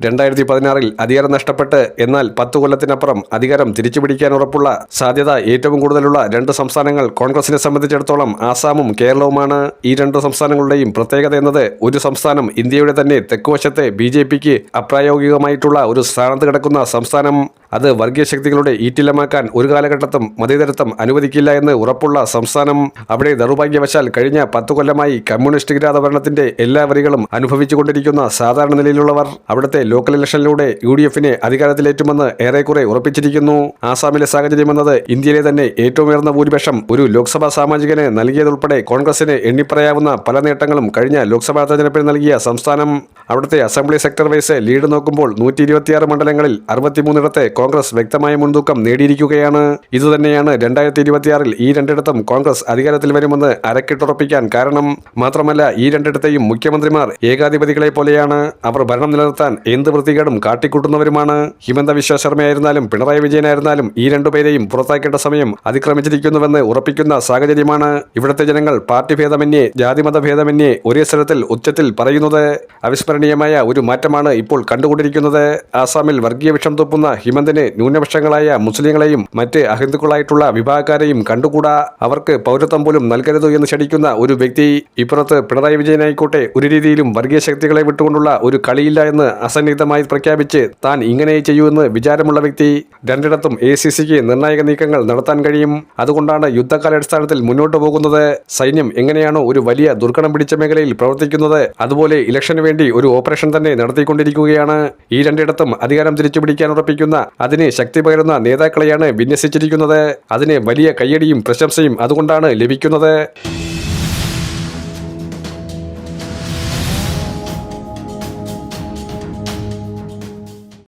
2016 അധികാരം നഷ്ടപ്പെട്ട് എന്നാൽ 10 കൊല്ലത്തിനപ്പുറം അധികാരം തിരിച്ചുപിടിക്കാൻ ഉറപ്പുള്ള സാധ്യത ഏറ്റവും കൂടുതലുള്ള രണ്ട് സംസ്ഥാനങ്ങൾ കോൺഗ്രസിനെ സംബന്ധിച്ചിടത്തോളം ആസാമും കേരളവുമാണ്. ഈ രണ്ട് സംസ്ഥാനങ്ങളുടെയും പ്രത്യേകത എന്നത് ഒരു സംസ്ഥാനം ഇന്ത്യയുടെ തന്നെ തെക്കുവശത്തെ BJPക്ക് അപ്രായോഗികമായിട്ടുള്ള ഒരു സ്ഥാനത്ത് കിടക്കുന്ന സംസ്ഥാനം. അത് വർഗീയ ശക്തികളുടെ ഈറ്റില്ലമാക്കാൻ ഒരു കാലഘട്ടത്തും മതേതരത്വം അനുവദിക്കില്ല എന്ന് ഉറപ്പുള്ള സംസ്ഥാനം. അവിടെ ദൗർഭാഗ്യവശാൽ കഴിഞ്ഞ 10 കൊല്ലമായി കമ്മ്യൂണിസ്റ്റ് വിരോധ ഭരണത്തിന്റെ എല്ലാ വരികളും അനുഭവിച്ചുകൊണ്ടിരിക്കുന്ന സാധാരണ നിലയിലുള്ളവർ അവിടുത്തെ ലോക്കൽ ഇലക്ഷനിലൂടെ UDFനെ അധികാരത്തിലേറ്റുമെന്ന് ഏറെക്കുറെ ഉറപ്പിച്ചിരിക്കുന്നു. ആസാമിലെ സാഹചര്യം എന്നത് ഇന്ത്യയിലെ തന്നെ ഏറ്റവും ഉയർന്ന ഭൂരിപക്ഷം ഒരു ലോക്സഭാ സാമാജികന് നൽകിയതുൾപ്പെടെ കോൺഗ്രസിന് എണ്ണിപ്പറയാവുന്ന പല നേട്ടങ്ങളും കഴിഞ്ഞ ലോക്സഭാ തെരഞ്ഞെടുപ്പിൽ നൽകിയ സംസ്ഥാനം. അവിടുത്തെ അസംബ്ലി സെക്ടർ വൈസ് ലീഡ് നോക്കുമ്പോൾ 126 മണ്ഡലങ്ങളിൽ 63 കോൺഗ്രസ് വ്യക്തമായ മുൻതൂക്കം നേടിയിരിക്കുകയാണ്. ഇതുതന്നെയാണ് 2026 ഈ രണ്ടിടത്തും കോൺഗ്രസ് അധികാരത്തിൽ വരുമെന്ന് അരക്കിട്ടുറപ്പിക്കാൻ കാരണം. മാത്രമല്ല ഈ രണ്ടിടത്തെയും മുഖ്യമന്ത്രിമാർ ഏകാധിപതികളെ പോലെയാണ്. അവർ ഭരണം നിലനിർത്താൻ എന്ത് വൃത്തികേടും കാട്ടിക്കൂട്ടുന്നവരുമാണ്. ഹിമന്ത വിശ്വ ശർമ്മയായിരുന്നാലും പിണറായി വിജയനായിരുന്നാലും ഈ രണ്ടുപേരെയും പുറത്താക്കേണ്ട സമയം അതിക്രമിച്ചിരിക്കുന്നുവെന്ന് ഉറപ്പിക്കുന്ന സാഹചര്യമാണ്. ഇവിടുത്തെ ജനങ്ങൾ പാർട്ടി ഭേദമന്യേ ജാതിമത ഭേദമന്യേ ഒരേ സ്ഥലത്തിൽ ഉച്ചത്തിൽ പറയുന്നത്. അവിസ്മരണീയമായ ഒരു മാറ്റമാണ് ഇപ്പോൾ കണ്ടുകൊണ്ടിരിക്കുന്നത്. ആസാമിൽ വർഗീയ വിഷം തുപ്പുന്ന ഹിമന്തിന് ന്യൂനപക്ഷങ്ങളായ മുസ്ലിങ്ങളെയും മറ്റ് അഹിന്ദുക്കളായിട്ടുള്ള വിഭാഗക്കാരെയും കണ്ടുകൂടാ. അവർക്ക് പൗരത്വം പോലും നൽകരുത് എന്ന് ശഠിക്കുന്ന ഒരു വ്യക്തി. ഇപ്പുറത്ത് പിണറായി വിജയനായിക്കോട്ടെ ഒരു രീതിയിലും വർഗീയ ശക്തികളെ വിട്ടുകൊണ്ടുള്ള ഒരു കളിയില്ല എന്ന് അസന്നിഗ്ധമായി പ്രഖ്യാപിച്ച് താൻ ഇങ്ങനെ ചെയ്യൂവെന്ന് വിചാരമുള്ള വ്യക്തി. രണ്ടിടത്തും ACCക്ക് നിർണായക നീക്കങ്ങൾ നടത്താൻ കഴിയും. അതുകൊണ്ടാണ് യുദ്ധകാലാടിസ്ഥാനത്തിൽ മുന്നോട്ട് പോകുന്നത്. സൈന്യം എങ്ങനെയാണോ ഒരു വലിയ ദുർഘടം പിടിച്ച മേഖലയിൽ പ്രവർത്തിക്കുന്നത് അതുപോലെ ഇലക്ഷന് വേണ്ടി ഒരു ഓപ്പറേഷൻ തന്നെ നടത്തിക്കൊണ്ടിരിക്കുകയാണ്. ഈ രണ്ടിടത്തും അധികാരം തിരിച്ചുപിടിക്കാൻ ഉറപ്പിക്കുന്ന അതിന് ശക്തി പകരുന്ന നേതാക്കളെയാണ് വിന്യസിച്ചിരിക്കുന്നത്. അതിന് വലിയ കയ്യടിയും പ്രശംസയും അതുകൊണ്ടാണ് ലഭിക്കുന്നത്.